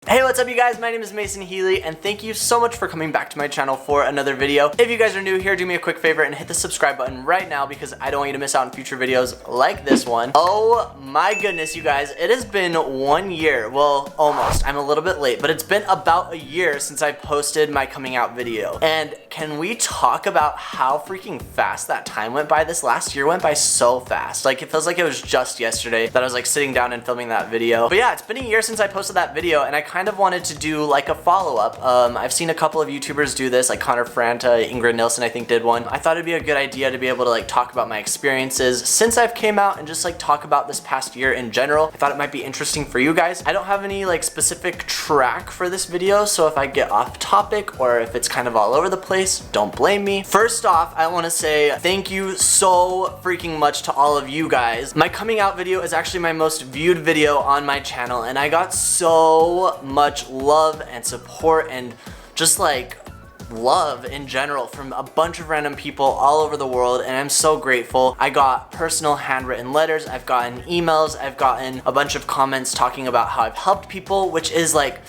Hey, what's up you guys? My name is Mason Healy and thank you so much for coming back to my channel for another video. If you guys are new here, do me a quick favor and hit the subscribe button right now because I don't want you to miss out on future videos like this one. Oh my goodness, you guys, it has been 1 year. Well, almost. I'm a little bit late, but it's been about a year since I posted my coming out video. And can we talk about how freaking fast that time went by? This last year went by so fast. Like, it feels like it was just yesterday that I was like sitting down and filming that video. But yeah, it's been a year since I posted that video and I kind of wanted to do like a follow-up. I've seen a couple of YouTubers do this, like Connor Franta, Ingrid Nilsson I think did one. I thought it'd be a good idea to be able to like talk about my experiences since I've came out and just like talk about this past year in general. I thought it might be interesting for you guys. I don't have any like specific track for this video, so if I get off topic or if it's kind of all over the place, don't blame me. First off, I want to say thank you so freaking much to all of you guys. My coming out video is actually my most viewed video on my channel and I got so much love and support and just like love in general from a bunch of random people all over the world, and I'm so grateful. I got personal handwritten letters, I've gotten emails, I've gotten a bunch of comments talking about how I've helped people, which is like,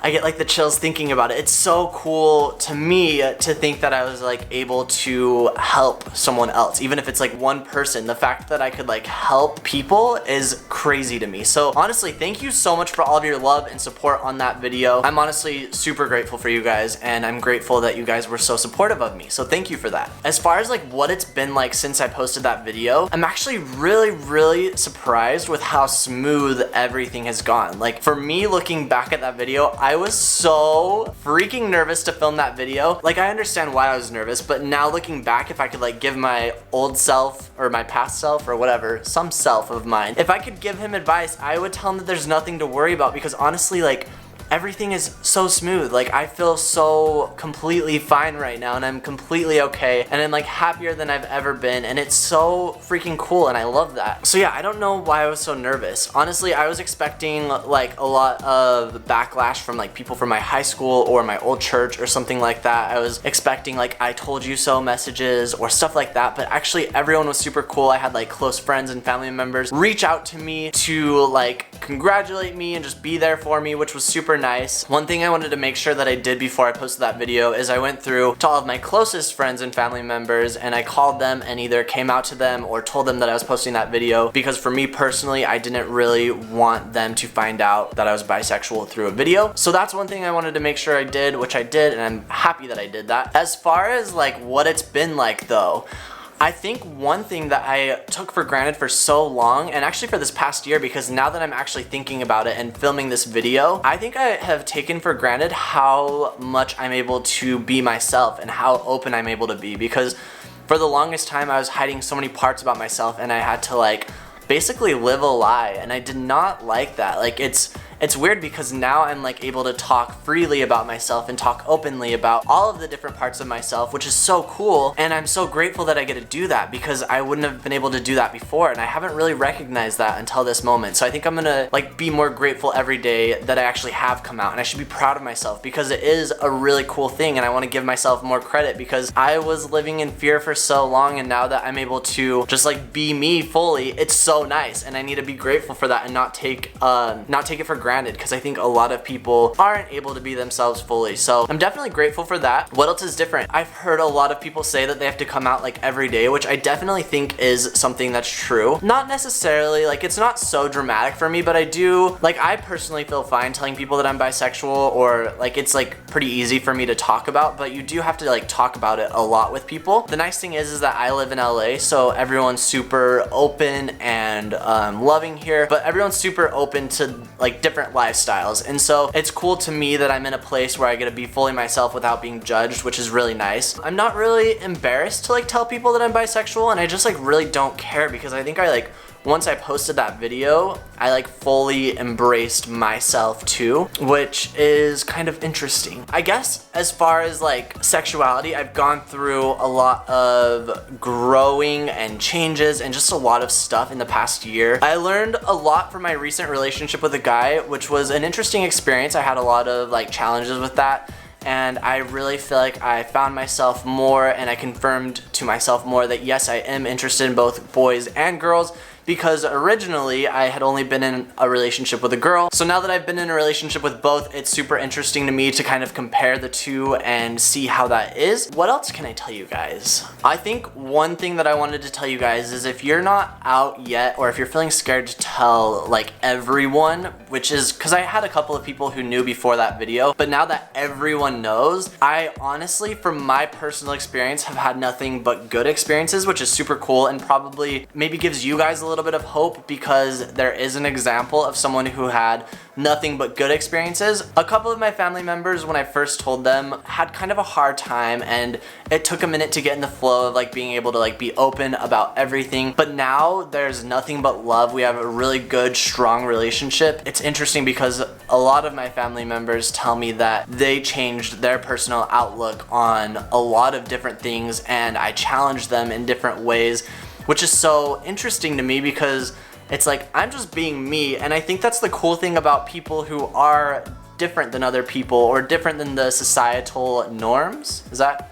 I get like the chills thinking about it. It's so cool to me to think that I was like able to help someone else, even if it's like one person. The fact that I could like help people is crazy to me. So honestly, thank you so much for all of your love and support on that video. I'm honestly super grateful for you guys and I'm grateful that you guys were so supportive of me. So thank you for that. As far as like what it's been like since I posted that video, I'm actually really surprised with how smooth everything has gone. Like for me looking back at that video, I was so freaking nervous to film that video. Like I understand why I was nervous, but now looking back, if I could like give my old self or my past self or whatever, some self of mine, if I could give him advice, I would tell him that there's nothing to worry about because honestly, like everything is so smooth. Like I feel so completely fine right now and I'm completely okay and I'm like happier than I've ever been and it's so freaking cool and I love that. So yeah, I don't know why I was so nervous. Honestly, I was expecting like a lot of backlash from like people from my high school or my old church or something like that. I was expecting like I told you so messages or stuff like that, but actually everyone was super cool. I had like close friends and family members reach out to me to like congratulate me and just be there for me, which was super nice. One thing I wanted to make sure that I did before I posted that video is I went through to all of my closest friends and family members and I called them and either came out to them or told them that I was posting that video because for me personally, I didn't really want them to find out that I was bisexual through a video. So that's one thing I wanted to make sure I did, which I did, and I'm happy that I did that. As far as like what it's been like though, I think one thing that I took for granted for so long, and actually for this past year, because now that I'm actually thinking about it and filming this video, I think I have taken for granted how much I'm able to be myself and how open I'm able to be, because for the longest time I was hiding so many parts about myself and I had to like basically live a lie and I did not like that. Like it's weird because now I'm like able to talk freely about myself and talk openly about all of the different parts of myself, which is so cool, and I'm so grateful that I get to do that because I wouldn't have been able to do that before and I haven't really recognized that until this moment. So I think I'm gonna like be more grateful every day that I actually have come out, and I should be proud of myself because it is a really cool thing and I want to give myself more credit because I was living in fear for so long and now that I'm able to just like be me fully, it's so nice and I need to be grateful for that and not take it for granted because I think a lot of people aren't able to be themselves fully. So I'm definitely grateful for that. What else is different? I've heard a lot of people say that they have to come out like every day, which I definitely think is something that's true. Not necessarily, like it's not so dramatic for me, but I do, like I personally feel fine telling people that I'm bisexual or like it's like pretty easy for me to talk about, but you do have to like talk about it a lot with people. The nice thing is that I live in LA, so everyone's super open and loving here, but everyone's super open to like different lifestyles, and so it's cool to me that I'm in a place where I get to be fully myself without being judged, which is really nice. I'm not really embarrassed to like tell people that I'm bisexual, and I just like really don't care because I think I like once I posted that video, I like fully embraced myself too, which is kind of interesting. I guess as far as like sexuality, I've gone through a lot of growing and changes and just a lot of stuff in the past year. I learned a lot from my recent relationship with a guy, which was an interesting experience. I had a lot of like challenges with that. And I really feel like I found myself more and I confirmed to myself more that yes, I am interested in both boys and girls because originally I had only been in a relationship with a girl. So now that I've been in a relationship with both, it's super interesting to me to kind of compare the two and see how that is. What else can I tell you guys? I think one thing that I wanted to tell you guys is if you're not out yet, or if you're feeling scared to tell like everyone, which is because I had a couple of people who knew before that video, but now that everyone knows, I honestly, from my personal experience, have had nothing but good experiences, which is super cool and probably maybe gives you guys a little bit of hope, because there is an example of someone who had nothing but good experiences. A couple of my family members, when I first told them, had kind of a hard time, and it took a minute to get in the flow of like being able to like be open about everything. But now there's nothing but love. We have a really good, strong relationship. It's interesting because a lot of my family members tell me that they changed their personal outlook on a lot of different things, and I challenge them in different ways, which is so interesting to me because it's like I'm just being me. And I think that's the cool thing about people who are different than other people, or different than the societal norms. Is that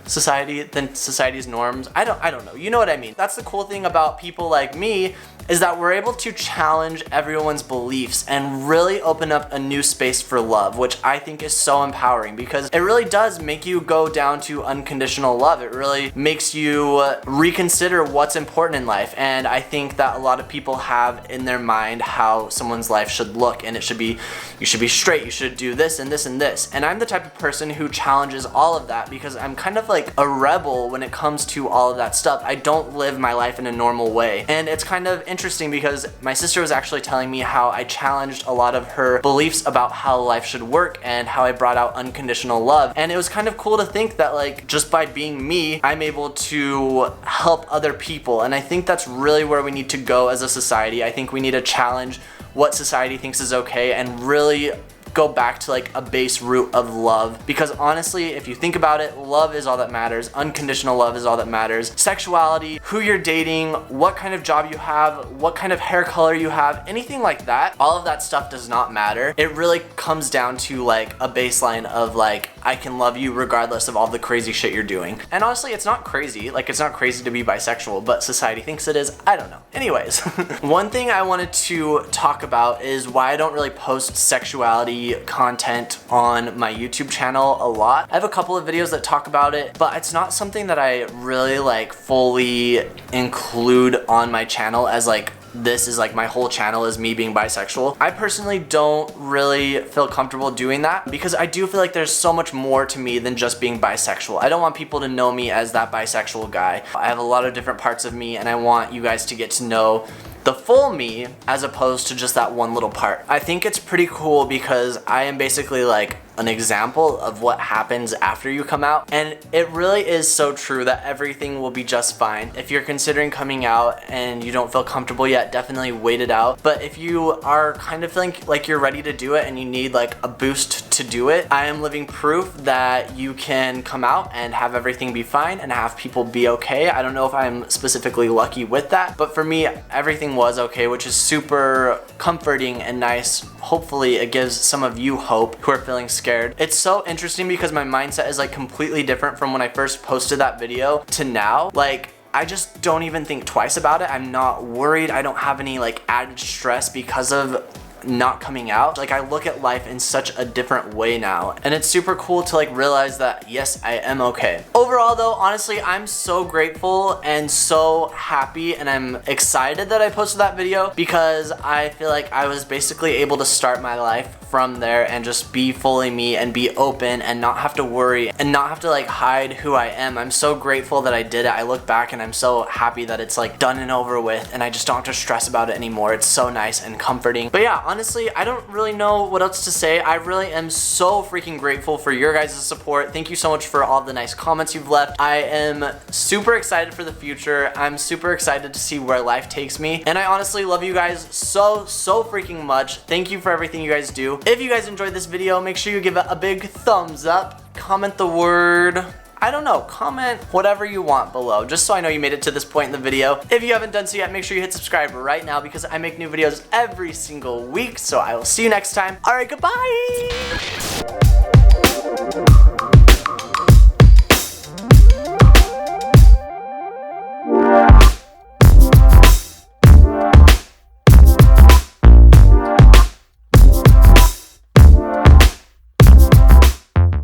society's norms? I don't know. You know what I mean. That's the cool thing about people like me, is that we're able to challenge everyone's beliefs and really open up a new space for love, which I think is so empowering, because it really does make you go down to unconditional love. It really makes you reconsider what's important in life. And I think that a lot of people have in their mind how someone's life should look, and it should be, you should be straight, you should do this and this and this. And I'm the type of person who challenges all of that, because I'm kind of like a rebel when it comes to all of that stuff. I don't live my life in a normal way. And it's kind of interesting because my sister was actually telling me how I challenged a lot of her beliefs about how life should work, and how I brought out unconditional love. And it was kind of cool to think that like just by being me, I'm able to help other people. And I think that's really where we need to go as a society. I think we need to challenge what society thinks is okay and really go back to like a base root of love, because honestly, if you think about it, love is all that matters. Unconditional love is all that matters. Sexuality, who you're dating, what kind of job you have, what kind of hair color you have, anything like that, all of that stuff does not matter. It really comes down to like a baseline of like, I can love you regardless of all the crazy shit you're doing. And honestly, it's not crazy. Like, it's not crazy to be bisexual, but society thinks it is. I don't know. Anyways, one thing I wanted to talk about is why I don't really post sexuality content on my YouTube channel a lot. I have a couple of videos that talk about it, but it's not something that I really like fully include on my channel as like, this is like my whole channel is me being bisexual. I personally don't really feel comfortable doing that, because I do feel like there's so much more to me than just being bisexual. I don't want people to know me as that bisexual guy. I have a lot of different parts of me, and I want you guys to get to know the full me as opposed to just that one little part. I think it's pretty cool because I am basically like an example of what happens after you come out, and it really is so true that everything will be just fine. If you're considering coming out and you don't feel comfortable yet, definitely wait it out. But if you are kind of feeling like you're ready to do it and you need like a boost to do it, I am living proof that you can come out and have everything be fine and have people be okay. I don't know if I'm specifically lucky with that, but for me, everything was okay, which is super comforting and nice. Hopefully it gives some of you hope who are feeling scared. It's so interesting because my mindset is like completely different from when I first posted that video to now. Like, I just don't even think twice about it. I'm not worried. I don't have any like added stress because of not coming out. Like, I look at life in such a different way now, and it's super cool to like realize that yes, I am okay. Overall though, honestly, I'm so grateful and so happy, and I'm excited that I posted that video, because I feel like I was basically able to start my life from there and just be fully me and be open and not have to worry and not have to like hide who I am. I'm so grateful that I did it. I look back and I'm so happy that it's like done and over with, and I just don't have to stress about it anymore. It's so nice and comforting. But yeah, honestly, I don't really know what else to say. I really am so freaking grateful for your guys' support. Thank you so much for all the nice comments you've left. I am super excited for the future. I'm super excited to see where life takes me, and I honestly love you guys so freaking much. Thank you for everything you guys do. If you guys enjoyed this video, make sure you give it a big thumbs up. Comment the word, I don't know, comment whatever you want below, just so I know you made it to this point in the video. If you haven't done so yet, make sure you hit subscribe right now, because I make new videos every single week. So I will see you next time. All right, goodbye.